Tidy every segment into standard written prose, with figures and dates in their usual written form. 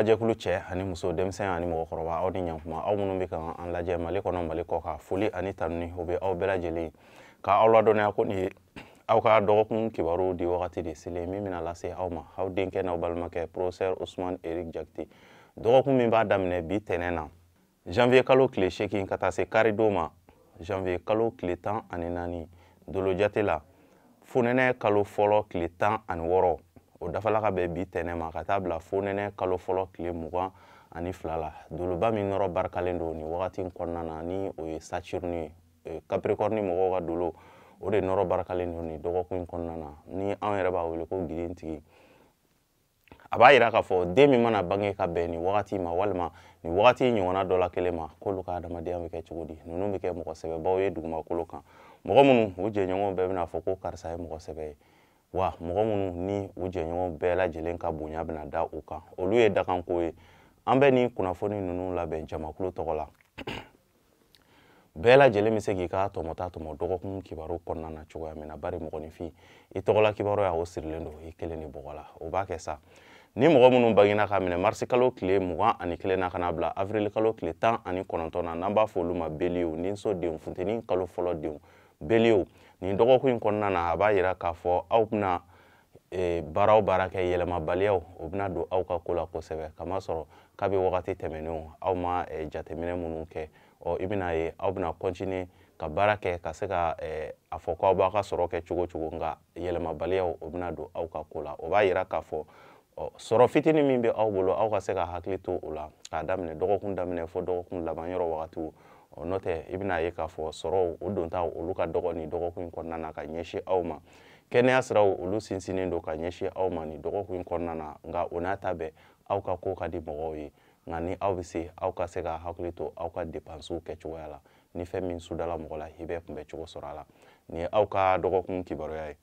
Wajekulu cɛ ani muso denmisɛn ani mɔgɔkɔrɔba aw ni ɲankuma aw minnu bɛ kan an lajɛ Mali kɔnɔ Mali kɔ kan foli ani tanuni o bɛ aw bɛɛ lajɛlen ka aw ladɔnniya ko nin ye aw ka dɔgɔkun kibaru di wagati de selen min bɛna lase aw ma aw denkɛ n'aw balimakɛ Professeur Usman Eric Jakite dɔgɔkun min b'a daminɛ bi tɛnɛn na janvier kalo tile 8 ka taa se karidon ma janvier kalo tile 14 dolo jate la fonɛnɛ kalo fɔlɔ tile 16 o dafala ka bɛn bi tɛnɛn ma ka taa bila fonɛnɛ kalo fɔlɔ tile 22 la doloba min nɔrɔ barikalen don ni wagati kɔnɔna na ni o ye Saturne ye Capricorne mɔgɔw ka dolo o de nɔrɔ barikalen don ni dɔgɔkun kɔnɔna na ni an yɛrɛ b'a wele ko gidintigi a b'a yira k'a fɔ den min mana bange ka bɛn ni wagati ma walima ni wagati ɲɔgɔnna dɔ la kelen ma k'olu ka adamadenya bɛ kɛ cogo di ninnu bɛ kɛ mɔgɔ sɛbɛbaw ye dugumakolo kan mɔgɔ minnu u jɛɲɔgɔn bɛɛ bɛna fɔ ko karisa ye mɔgɔ sɛbɛ ye wa mɔgɔ minnu ni u jɛɲɔgɔn bɛɛ lajɛlen ka bonya bɛna da u kan olu ye dakanko ye an bɛ ni kunnafoni ninnu labɛn jamakulu tɔgɔ la bɛɛ lajɛlen bɛ se k'i ka tɔmɔta tɔmɔ dɔgɔkun kibaru kɔnɔna na cogoya min na bari mɔgɔninfin i tɔgɔla kibaruya o sirilen don i kelen de bɔgɔ la o b'a kɛ sa ni mɔgɔ minnu bangena ka minɛ mars kalo tile 21 na ka na bila avril kalo tile 19 na n'an b'a fɔ olu ma beliw ni sodenw funteni kalo fɔlɔ denw beliw ni dɔgɔkun kɔnɔna na a b'a yira k'a fɔ aw bɛna baara o baara kɛ yɛlɛmabaliyaw o bɛna don aw ka ko la kosɛbɛ kamasɔrɔ k'a bɛ wagati tɛmɛnenw aw ma jateminɛ minnu kɛ i bɛna ye aw bɛna continuer ka baara kɛ ka se ka a fɔ k'aw b'a ka sɔrɔ kɛ cogo cogo nka yɛlɛmabaliyaw o bɛna don aw ka ko la o b'a yira k'a fɔ sɔrɔ fitinin min bɛ aw bolo aw ka se ka hakili to o la k'a daminɛ dɔgɔkun daminɛ fo dɔgɔkun laban yɔrɔ wagatiw n'o tɛ i bɛna ye k'a fɔ sɔrɔw o donta olu ka dɔgɔ ni dɔgɔkun kɔnɔna na ka ɲɛsin aw ma kɛnɛya siraw olu sinsinnen don ka ɲɛsin aw ma ni dɔgɔkun kɔnɔna na nka o n'a ta bɛɛ aw ka ko ka di mɔgɔw ye nka ni aw bɛ se aw ka se ka hakili to aw ka dépenses kɛ cogoya la ni fɛn min sudala mɔgɔ la i bɛ kunbɛ cogo sɔrɔ a la ni ye aw ka dɔgɔkun kibaruya ye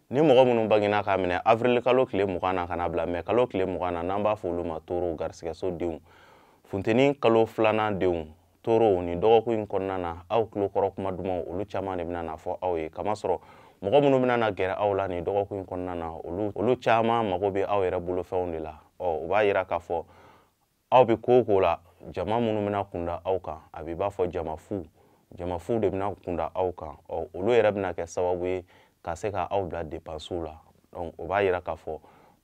ni mɔgɔ minnu bangena ka minɛ avril kalo tile 20 na ka na bila mai kalo tile 20 na n'an b'a fɔ olu ma toro garisigɛso denw funteni kalo 2nan denw toro ni dɔgɔkun kɔnɔna na aw tulokɔrɔ kuma dumanw olu caman de bɛna na fɔ aw ye kamasɔrɔ mɔgɔ minnu bɛna na gɛrɛ aw la ni dɔgɔkun kɔnɔna na olu caman mago bɛ aw yɛrɛ bolofɛnw de la o b'a yira k'a fɔ aw bɛ ko o ko la jama minnu bɛna kunda aw kan a b'i b'a fɔ jamafu de bɛna kunda aw kan olu yɛrɛ bɛna kɛ sababu ye ka se ka aw bila dépenses la o b'a yira k'a fɔ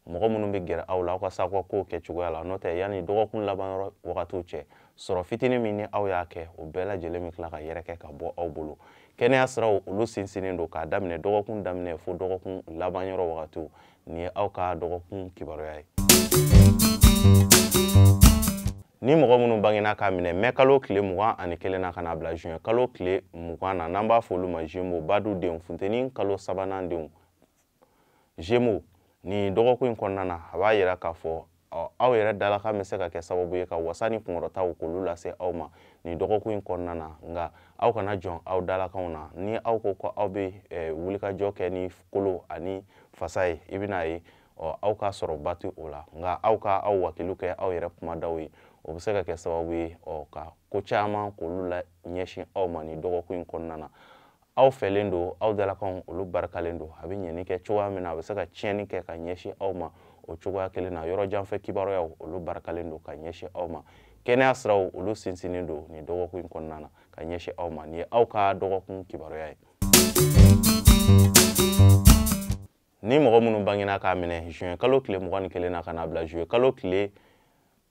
mɔgɔ minnu bɛ gɛrɛ aw la aw ka se aw ka kow kɛ cogoya la n'o tɛ yanni dɔgɔkun laban yɔrɔ wagatiw cɛ sɔrɔ fitinin min ni aw y'a kɛ o bɛɛ lajɛlen bɛ tila ka yɛrɛkɛ ka bɔ aw bolo kɛnɛya siraw olu sinsinnen don k'a daminɛ dɔgɔkun daminɛ fo dɔgɔkun laban yɔrɔ wagatiw nin ye aw ka dɔgɔkun kibaruya ye ni mɔgɔ minnu bangena ka minɛ mai kalo tile 21 na ka na bila juin kalo tile 20 na n'an b'a fɔ olu ma Gémeaux badu denw funteni kalo 3nan denw Gémeaux ni dɔgɔkun kɔnɔna na a b'a yira k'a fɔ aw yɛrɛ dalakan bɛ se ka kɛ sababu ye ka wasa ni kunkɔrɔtaw k'olu lase aw ma ni dɔgɔkun kɔnɔna na nka aw kana jɔn aw dalakanw na ni aw ko ko aw bɛ wulikajɔ kɛ ni kolo ani fasa ye i bɛna ye aw ka sɔrɔ bati o la nka aw ka aw wakiliw kɛ aw yɛrɛ kumadaw ye o bɛ se ka kɛ sababu ye ka ko caman k'olu la ɲɛsin aw ma ni dɔgɔkun kɔnɔna na aw fɛlen don aw dalakanw olu barikalen don a bɛ ɲɛni kɛ cogoya min na a bɛ se ka tiɲɛni kɛ ka ɲɛsin aw ma o cogoya kelen na yɔrɔ janfɛ kibaruyaw olu barikalen don ka ɲɛsin aw ma kɛnɛya siraw olu sinsinnen don ni dɔgɔkun kɔnɔna na ka ɲɛsin aw ma nin ye aw ka dɔgɔkun kibaruya ye ni mɔgɔ minnu bangena k'a minɛ juin kalo tile 21 na ka na bila juillet kalo tile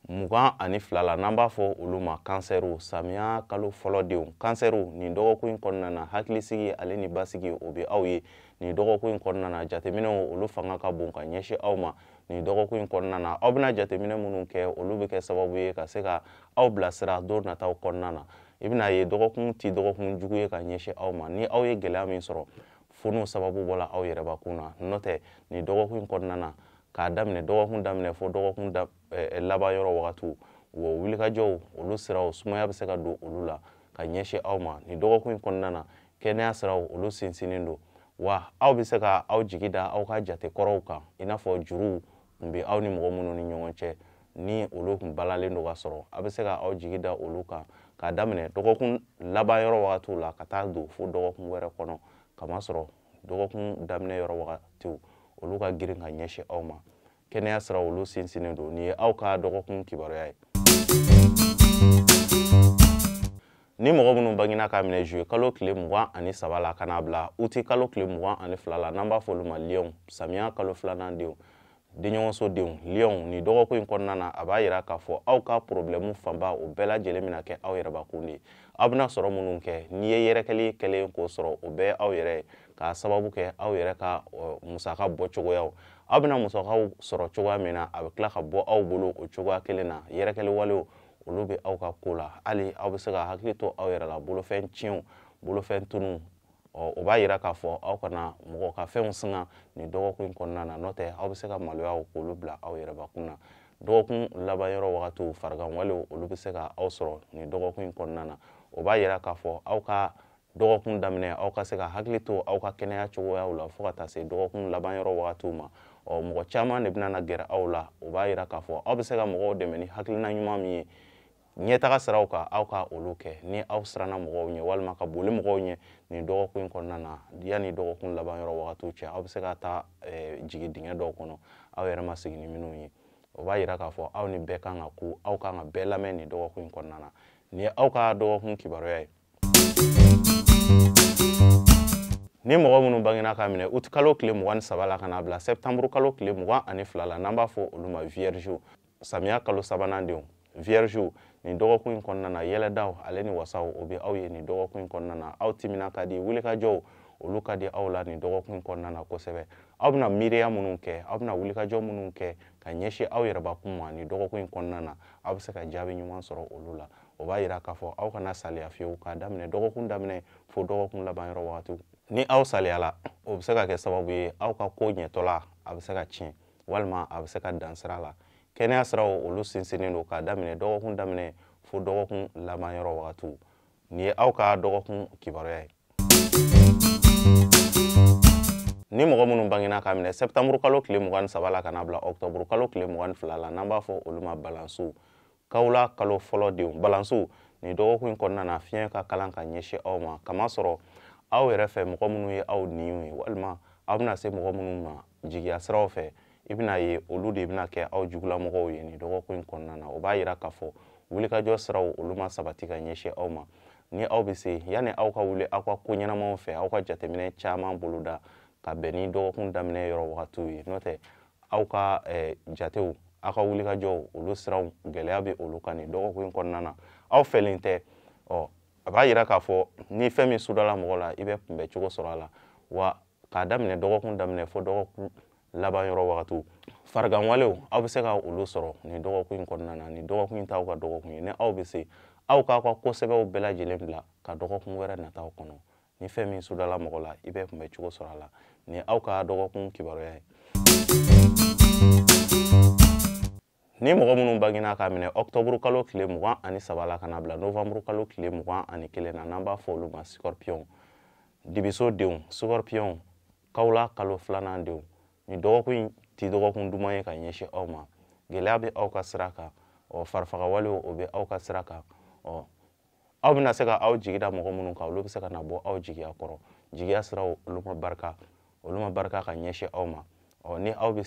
22 la n'an b'a fɔ olu ma kansɛriw samiya kalo fɔlɔ denw kansɛriw nin dɔgɔkun kɔnɔna na hakilisigi ale ni basigi o bɛ aw ye nin dɔgɔkun kɔnɔna na jateminɛw olu fanga ka bon ka ɲɛsin aw ma nin dɔgɔkun kɔnɔna na aw bɛna jateminɛ minnu kɛ olu bɛ kɛ sababu ye ka se ka aw bilasira don nataw kɔnɔna na i bɛna ye dɔgɔkun ti dɔgɔkun jugu ye ka ɲɛsin aw ma ni aw ye gɛlɛya min sɔrɔ funu sababu bɔla aw yɛrɛbakun na n'o tɛ nin dɔgɔkun kɔnɔna na k'a daminɛ dɔgɔkun daminɛ fo dɔgɔkun laban yɔrɔ wagatiw wa wulikajɔw olu siraw sumaya bɛ se ka don olu la ka ɲɛsin aw ma nin dɔgɔkun kɔnɔna na kɛnɛya siraw olu sinsinnen don wa aw bɛ se ka aw jigi da aw ka jate kɔrɔw kan i n'a fɔ juruw tun bɛ aw ni mɔgɔ minnu ni ɲɔgɔn cɛ ni olu tun balalen don ka sɔrɔ a bɛ se ka aw jigi da olu kan k'a daminɛ dɔgɔkun laban yɔrɔ wagatiw la ka taa don fo dɔgɔkun wɛrɛ kɔnɔ kamasɔrɔ dɔgɔkun daminɛ yɔrɔ wagatiw olu ka girin ka ɲɛsin aw ma kɛnɛya sira olu sinsinnen don nin ye aw ka dɔgɔkun kibaruya ye. Ni mɔgɔ minnu bangena k'a minɛ juillet kalo tile 23 la ka n'a bila août kalo tile 22 la n'an b'a fɔ olu ma Lion samiya kalo 2nan denw denɲɔgɔnso denw Lion ni dɔgɔkun in kɔnɔna na a b'a yira k'a fɔ aw ka problème fanba o bɛɛ lajɛlen bɛna kɛ aw yɛrɛbakun de ye. Aw bɛna sɔrɔ minnu kɛ n'i ye yɛrɛkɛli kɛlen k'o sɔrɔ o bɛɛ aw yɛrɛ ye k'a sababu kɛ aw yɛrɛ ka musaka bɔ cogoyaw. Aw bɛna musakaw sɔrɔ cogoya min na a bɛ tila ka bɔ aw bolo o cogoya kelen na yɛrɛkɛli walew olu bɛ aw ka ko la hali aw bɛ se ka hakili to aw yɛrɛ la bolofɛn tiɲɛw bolofɛn tununw o b'a yira k'a fɔ aw kana mɔgɔ ka fɛnw singa nin dɔgɔkun in kɔnɔna na n'o tɛ aw bɛ se ka maloya k'olu bila aw yɛrɛbakun na. Dɔgɔkun laban yɔrɔ wagatiw farigan walew olu bɛ se ka aw sɔrɔ nin dɔgɔkun in kɔnɔna na. O b'a yira k'a fɔ aw ka dɔgɔkun daminɛ aw ka se ka hakili to aw ka kɛnɛya cogoyaw la fo ka taa se dɔgɔkun laban yɔrɔ wagatiw ma. Mɔgɔ caman de bɛna gɛrɛ aw la o b'a yira k'a fɔ aw bɛ se ka mɔgɔw dɛmɛ ni hakilina ɲuman min ye. Ɲɛtaga siraw kan aw ka olu kɛ ni aw siranna mɔgɔw ɲɛ walima ka boli mɔgɔw ɲɛ nin dɔgɔkun in kɔnɔna na yanni dɔgɔkun laban yɔrɔ wagatiw cɛ aw bɛ se ka taa jigin dingɛ dɔw kɔnɔ aw yɛrɛ ma sigi ni minnu ye. O b'a yira k'a fɔ aw ni bɛɛ kan ka ku aw kan ka bɛɛ lamɛn nin dɔgɔkun in kɔnɔna na. Nin ye aw ka dɔgɔkun kibaruya ye. Ni mɔgɔ minnu bangena k'a minɛ août kalo tile 23 la ka n'a bila septembre kalo tile 22 la n'an b'a fɔ olu ma vierge samiya kalo 3nan denw vierge nin dɔgɔkun in kɔnɔna na yɛlɛdaw ale ni wasaw o bɛ aw ye nin dɔgɔkun in kɔnɔna na aw timina ka di wulikajɔw olu ka di aw la nin dɔgɔkun in kɔnɔna na kosɛbɛ. Aw bɛna miiriya minnu kɛ aw bɛna wulikajɔ minnu kɛ ka ɲɛsin aw yɛrɛbakun ma nin dɔgɔkun in kɔnɔna na aw bɛ se ka jaabi ɲuman sɔrɔ olu la. O b'a yira k'a fɔ aw kana saliya fiyewu k'a daminɛ dɔgɔkun daminɛ fo dɔgɔkun laban yɔrɔ wagatiw. Ni aw saliyala o bɛ se ka kɛ sababu ye aw ka ko ɲɛtɔla a bɛ se ka tiɲɛ walima a bɛ se ka dan sira la. Kɛnɛya siraw olu sinsinnen don k'a daminɛ dɔgɔkun daminɛ fo dɔgɔkun laban yɔrɔ wagatiw. Nin ye aw ka dɔgɔkun kibaruya ye. Ni mɔgɔ minnu bangena k'a minɛ septembre kalo tile 23 la ka n'a bila octobre kalo tile 22 la n'an b'a fɔ olu ma balansiw kawula kalo fɔlɔ denw balansiw nin dɔgɔkun in kɔnɔna na fiɲɛ ka kalan ka ɲɛsin aw ma kamasɔrɔ aw yɛrɛ fɛ mɔgɔ minnu ye aw niw ye walima aw bɛna se mɔgɔ minnu ma jigiya siraw fɛ i bɛna ye olu de bɛna kɛ aw jugulamɔgɔw ye nin dɔgɔkun in kɔnɔna na. O b'a yira k'a fɔ wulikajɔ siraw olu ma sabati ka ɲɛsin aw ma. Ni aw bɛ se yanni aw ka wuli aw ka ko ɲɛnamaw fɛ aw ka jateminɛ caman boloda ka bɛn ni dɔgɔkun daminɛ yɔrɔ wagatiw ye n'o tɛ aw ka jatew aw ka wulikajɔw olu siraw gɛlɛya bɛ olu kan nin dɔgɔkun in kɔnɔna na. Aw fɛlen tɛ a b'a yira k'a fɔ ni fɛn min sudala mɔgɔ la i bɛ kunbɛ cogo sɔrɔ a la wa k'a daminɛ dɔgɔkun daminɛ fo dɔgɔkun laban yɔrɔ wagatiw farigan walew aw bɛ se ka olu sɔrɔ nin dɔgɔkun in kɔnɔna na nin dɔgɔkun in t'aw ka dɔgɔkun ye ni aw bɛ se aw k'aw ka kosɛbɛw bɛɛ lajɛlen bila ka dɔgɔkun wɛrɛ nataw kɔnɔ ni fɛn min sudala mɔgɔ la i bɛ kunbɛ cogo sɔrɔ a la. Nin ye aw ka dɔgɔkun kibaruya ye. Ni mɔgɔ minnu bangena k'a minɛ octobre kalo tile 23 la ka n'a bila novembre kalo tile 21 na n'an b'a fɔ olu ma scorpion dibiso denw scorpion kawula kalo 2nan denw nin dɔgɔkun in ti dɔgɔkun duman ye ka ɲɛsin aw ma. Gɛlɛya bɛ aw ka sira kan farifaga walew o bɛ aw ka sira kan aw bɛna se ka aw jigi da mɔgɔ minnu kan olu bɛ se ka na bɔ aw jigiya kɔrɔ jigiya siraw olu ma barika ka ɲɛsin aw ma. Ni aw bɛ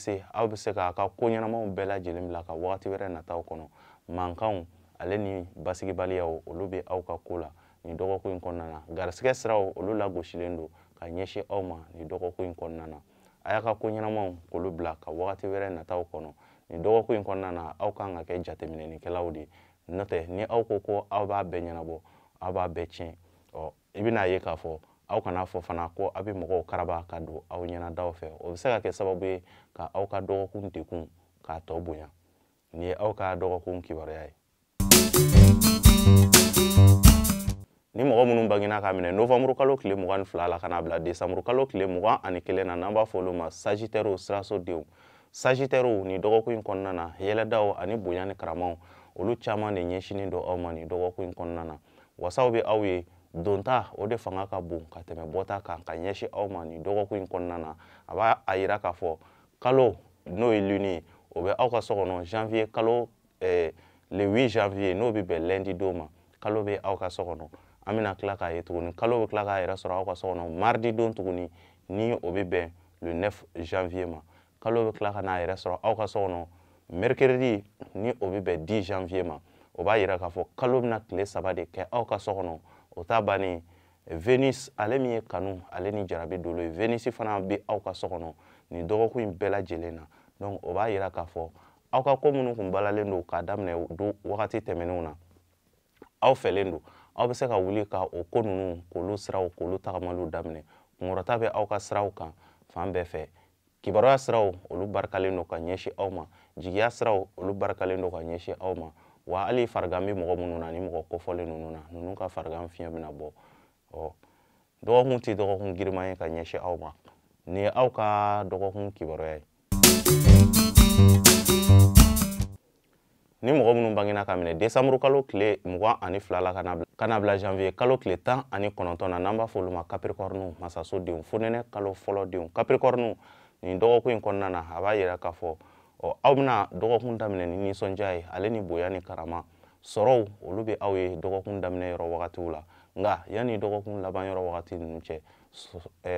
se k'a ka ko ɲɛnamaw bɛɛ lajɛlen bila ka wagati wɛrɛ nataw kɔnɔ mankanw ale ni basigibaliyaw olu bɛ aw ka ko la nin dɔgɔkun in kɔnɔna na. Garisigɛ siraw olu lagosilen don ka ɲɛsin aw ma nin dɔgɔkun in kɔnɔna na. A y'a ka ko ɲɛnamaw k'olu bila ka wagati wɛrɛ nataw kɔnɔ nin dɔgɔkun in kɔnɔna na aw kan ka kɛ jateminɛlikɛlaw de n'o tɛ ni aw ko aw b'a bɛɛ ɲɛnabɔ aw b'a bɛɛ tiɲɛ i bɛna ye k'a fɔ aw kana fɔ fana ko aw bɛ mɔgɔw karaba ka don aw ɲɛnadaw fɛ o bɛ se ka kɛ sababu ye ka aw ka dɔgɔkun dekun k'a tɔ bonya. Nin ye aw ka dɔgɔkun kibaruya ye. Ni mɔgɔ minnu bangena k'a minɛ novembre kalo tile 22 la ka n'a bila décembre kalo tile 21 na n'an b'a fɔ olu ma sagittaire siraso denw sagittaire nin dɔgɔkun in kɔnɔna na yɛlɛdaw ani bonya ni karamaw olu caman de ɲɛsinnen don aw ma nin dɔgɔkun in kɔnɔna na. Wasaw bɛ aw ye donta o de fanga ka bon ka tɛmɛ bɔta kan ka ɲɛsin aw ma nin dɔgɔkun in kɔnɔna na. A b'a yira k'a fɔ kalo n'o ye lune ye o bɛ aw ka so kɔnɔ janvier kalo le 8 janvier n'o bɛ bɛn lundi don ma kalo bɛ aw ka so kɔnɔ. An bɛna tila k'a ye tuguni kalo bɛ tila k'a yɛrɛ sɔrɔ aw ka so kɔnɔ mardi don tuguni ni o bɛ bɛn le 9 janvier ma kalo bɛ tila ka n'a yɛrɛ sɔrɔ aw ka so kɔnɔ mercredi ni o bɛ bɛn 10 janvier ma o b'a yira k'a fɔ kalo bɛna tile 3 de kɛ aw ka so kɔnɔ o t'a bannen Venus ale min ye kanu ale ni jarabi dolo ye Venus fana bɛ aw ka so kɔnɔ nin dɔgɔkun in bɛɛ lajɛlen na donc o b'a yira k'a fɔ aw ka ko minnu kun balalen don k'a daminɛ wagati tɛmɛnenw na aw fɛlen don aw bɛ se ka wuli ka o ko ninnu k'olu siraw k'olu tagamaliw daminɛ kunkɔrɔta bɛ aw ka siraw kan fan bɛɛ fɛ kibaruya siraw olu barikalen don ka ɲɛsin aw ma jigiya siraw olu barikalen don ka ɲɛsin aw ma wa hali farigan bɛ mɔgɔ minnu na ni mɔgɔ kofɔlen ninnu na ninnu ka farigan fiɲɛ bɛna bɔ dɔgɔkun tɛ dɔgɔkun giriman ye ka ɲɛsin aw ma nin ye aw ka dɔgɔkun kibaruya ye ni mɔgɔ minnu bangena ka minɛ décembre kalo tile 22 la ka na bila janvier kalo tile 19 na n'an b'a fɔ olu ma capricorne masasodenw fonɛnɛ kalo fɔlɔ denw capricorne nin dɔgɔkun in kɔnɔna na a b'a yira k'a fɔ aw bɛna dɔgɔkun daminɛ ni nisɔndiya ye ale ni bonya ni karama sɔrɔw olu bɛ aw ye dɔgɔkun daminɛ yɔrɔ wagatiw la nka yanni dɔgɔkun laban yɔrɔ wagati ninnu cɛ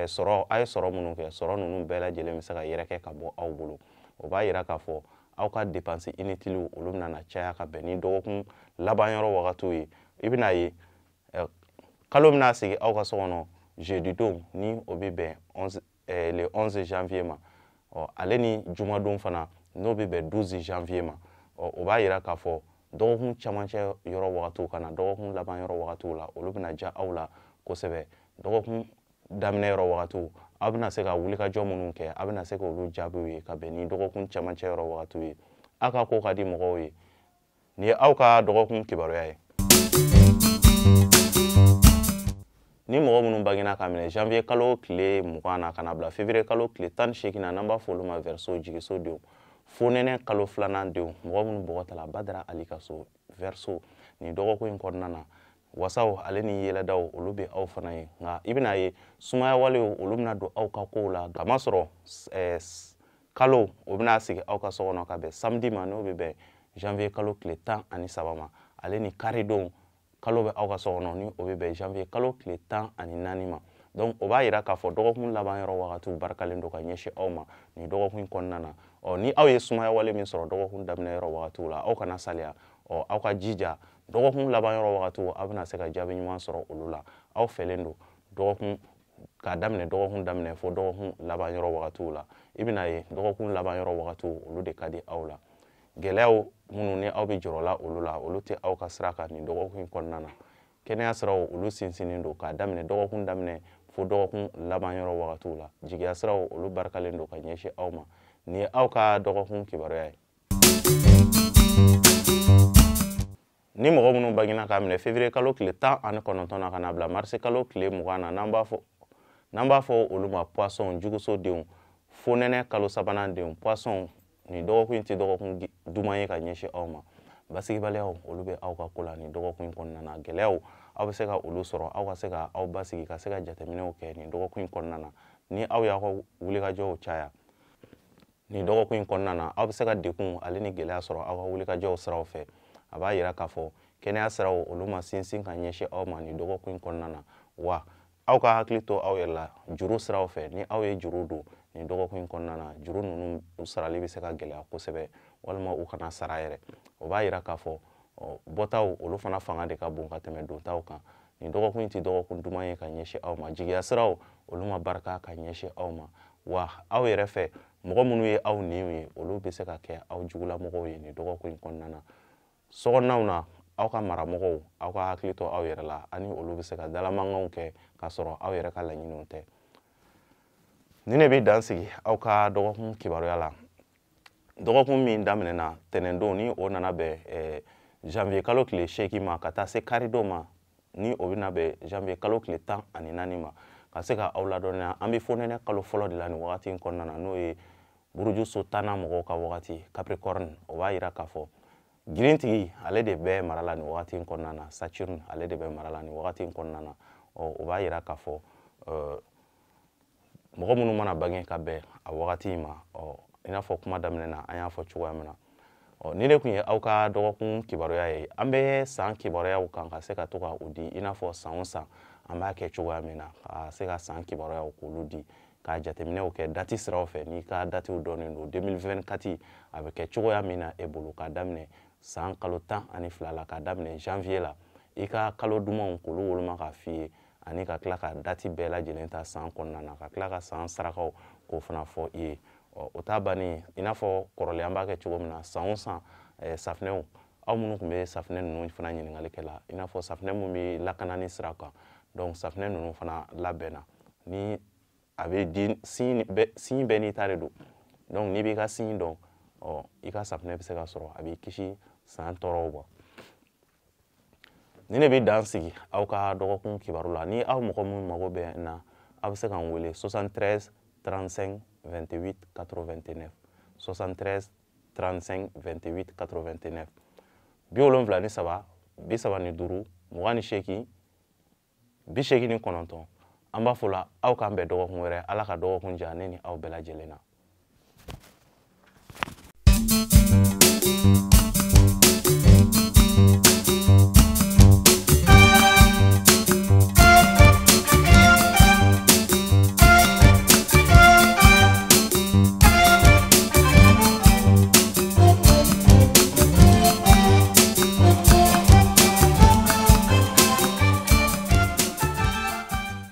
sɔrɔ a ye sɔrɔ minnu kɛ sɔrɔ ninnu bɛɛ lajɛlen bɛ se ka yɛrɛkɛ ka bɔ aw bolo o b'a yira k'a fɔ aw ka dépense inutiles olu bɛna na caya ka bɛn ni dɔgɔkun laban yɔrɔ wagatiw ye i bɛna ye kalo bɛna sigi aw ka so kɔnɔ jeudi don ni o bɛ bɛn le 11 janvier ma ale ni jumadon fana n'o bɛ bɛn 12 janvier ma o b'a yira k'a fɔ dɔgɔkun camancɛ yɔrɔ wagatiw kana dɔgɔkun laban yɔrɔ wagatiw la olu bɛna diya aw la kosɛbɛ dɔgɔkun daminɛ yɔrɔ wagatiw aw bɛna se ka wulikajɔ minnu kɛ aw bɛna se k'olu jaabiw ye ka bɛn ni dɔgɔkun camancɛ yɔrɔ wagatiw ye aw ka ko ka di mɔgɔw ye nin ye aw ka dɔgɔkun kibaruya ye ni mɔgɔ minnu bangena ka minɛ janvier kalo tile 20 na ka na bila février kalo tile 18 na n'an b'a fɔ olu ma verseau jigiso denw fonɛnɛ kalo 2nan denw mɔgɔ minnu bɔgɔtala badara ali ka so verseau nin dɔgɔkun in kɔnɔna na wasaw ale ni yɛlɛdaw olu bɛ aw fana ye nka i bɛna ye sumaya walew olu bɛna don aw ka kow la kamasɔrɔ kalo o bɛna sigi aw ka so kɔnɔ ka bɛn samedi ma n'o bɛ bɛn janvier kalo tile 13 ma ale ni karidon kalo bɛ aw ka so kɔnɔ ni o bɛ bɛn janvier kalo tile 14 ma donc o b'a yira k'a fɔ dɔgɔkun laban yɔrɔ wagatiw barikalen don ka ɲɛsin aw ma nin dɔgɔkun in kɔnɔna na ni aw ye sumaya wale min sɔrɔ dɔgɔkun daminɛ yɔrɔ wagatiw la aw kana saliya aw ka jija dɔgɔkun laban yɔrɔ wagatiw aw bɛna se ka jaabi ɲuman sɔrɔ olu la aw fɛlen don dɔgɔkun k'a daminɛ dɔgɔkun daminɛ fo dɔgɔkun laban yɔrɔ wagatiw la i bɛna ye dɔgɔkun laban yɔrɔ wagatiw olu de ka di aw la gɛlɛyaw minnu ni aw bɛ jɔrɔ la olu la olu tɛ aw ka sira kan nin dɔgɔkun in kɔnɔna na kɛnɛya siraw olu sinsinnen don k'a daminɛ dɔgɔkun daminɛ fo dɔgɔkun laban yɔrɔ wagatiw la jigiya siraw olu barikalen don ka ɲɛsin aw ma nin ye aw ka dɔgɔkun kibaruya ye ni mɔgɔ minnu bangena ka minɛ février kalo tile 19 na ka na bila mars kalo tile 20 na n'an b'a fɔ olu ma poisson juguso denw fonɛnɛ kalo 3nan denw poisson nin dɔgɔkun in tɛ dɔgɔkun duman ye ka ɲɛsin aw ma basigibaliyaw olu bɛ aw ka ko la nin dɔgɔkun in kɔnɔna na gɛlɛyaw aw bɛ se ka olu sɔrɔ aw ka se ka aw basigi ka se ka jateminɛw kɛ nin dɔgɔkun in kɔnɔna na ni aw y'aw ka wulikajɔw caya nin dɔgɔkun in kɔnɔna na aw bɛ se ka degun ale ni gɛlɛya sɔrɔ aw ka wulikajɔw siraw fɛ a b'a yira k'a fɔ kɛnɛya siraw olu ma sinsin ka ɲɛsin aw ma nin dɔgɔkun in kɔnɔna na wa aw ka hakili to aw yɛrɛ la juru siraw fɛ ni aw ye juru don nin dɔgɔkun in kɔnɔna na juru ninnu u sarali bɛ se ka gɛlɛya kosɛbɛ walima u kana sara yɛrɛ o b'a yira k'a fɔ bɔtaw olu fana fanga de ka bon ka tɛmɛ dontaw kan nin dɔgɔkun in tɛ dɔgɔkun duman ye ka ɲɛsin aw ma jigiya siraw olu ma barika ka ɲɛsin aw ma wa aw yɛrɛ fɛ mɔgɔ minnu ye aw niw ye olu bɛ se ka kɛ aw jugulamɔgɔw ye nin dɔgɔkun in kɔnɔna na sokɔnɔnaw na aw ka maramɔgɔw aw ka hakili to aw yɛrɛ la ani olu bɛ se ka dalamankanw kɛ k'a sɔrɔ aw yɛrɛ ka laɲiniw tɛ ni ne bɛ dan sigi aw ka dɔgɔkun kibaruya la dɔgɔkun min daminɛna tɛnɛndon ni o nana bɛn janvier kalo tile 8 ma ka taa se karidon ma ni o bɛna bɛn janvier kalo tile 14 ma ka se ka aw ladɔnniya an bɛ fonɛnɛ kalo fɔlɔ de la nin wagati in kɔnɔna na n'o ye burujuso 10nan mɔgɔw ka wagati capricorne o b'a yira k'a fɔ girintigi ale de bɛ mara la nin wagati in kɔnɔna na saturne ale de bɛ mara la nin wagati in kɔnɔna na o b'a yira k'a fɔ mɔgɔ minnu mana bange ka bɛn a wagati in ma i n'a fɔ kuma daminɛ na an y'a fɔ cogoya min na ni de tun ye aw ka dɔgɔkun kibaruya ye an bɛ san kibaruyaw kan ka se ka to ka o di i n'a fɔ san o san an b'a kɛ cogoya min na ka se ka san kibaruyaw k'olu di k'a jateminɛw kɛ dati siraw fɛ n'i ka datiw dɔnnen don 2024 a bɛ kɛ cogoya min na e bolo k'a daminɛ san kalo 12 la k'a daminɛ janvier la i ka kalo dumanw k'olu woloma k'a f'i ye ani ka tila ka dati bɛɛ lajɛlen ta san kɔnɔna na ka tila ka san sarakaw k'o fana fɔ i ye o t'a bannen i n'a fɔ kɔrɔlen an b'a kɛ cogo min na san o san safinɛw aw minnu tun bɛ safinɛ ninnu fana ɲininkali kɛ la i n'a fɔ safinɛ min bɛ lakanani sira kan donc safinɛ ninnu fana labɛnna ni a bɛ di sin bɛɛ n'i ta de don donc n'i b'i ka sin dɔn i ka safinɛ bɛ se ka sɔrɔ a b'i kisi san tɔɔrɔw ma ni ne bɛ dan sigi aw ka dɔgɔkun kibaru la ni aw mɔgɔ minnu mago bɛ n na aw bɛ se k'an wele 73 35 28 89 73 35 28 89 73 35 25 29 an b'a fɔ la aw k'an bɛn dɔgɔkun wɛrɛ Ala ka dɔgɔkun diya ne ni aw bɛɛ lajɛlen na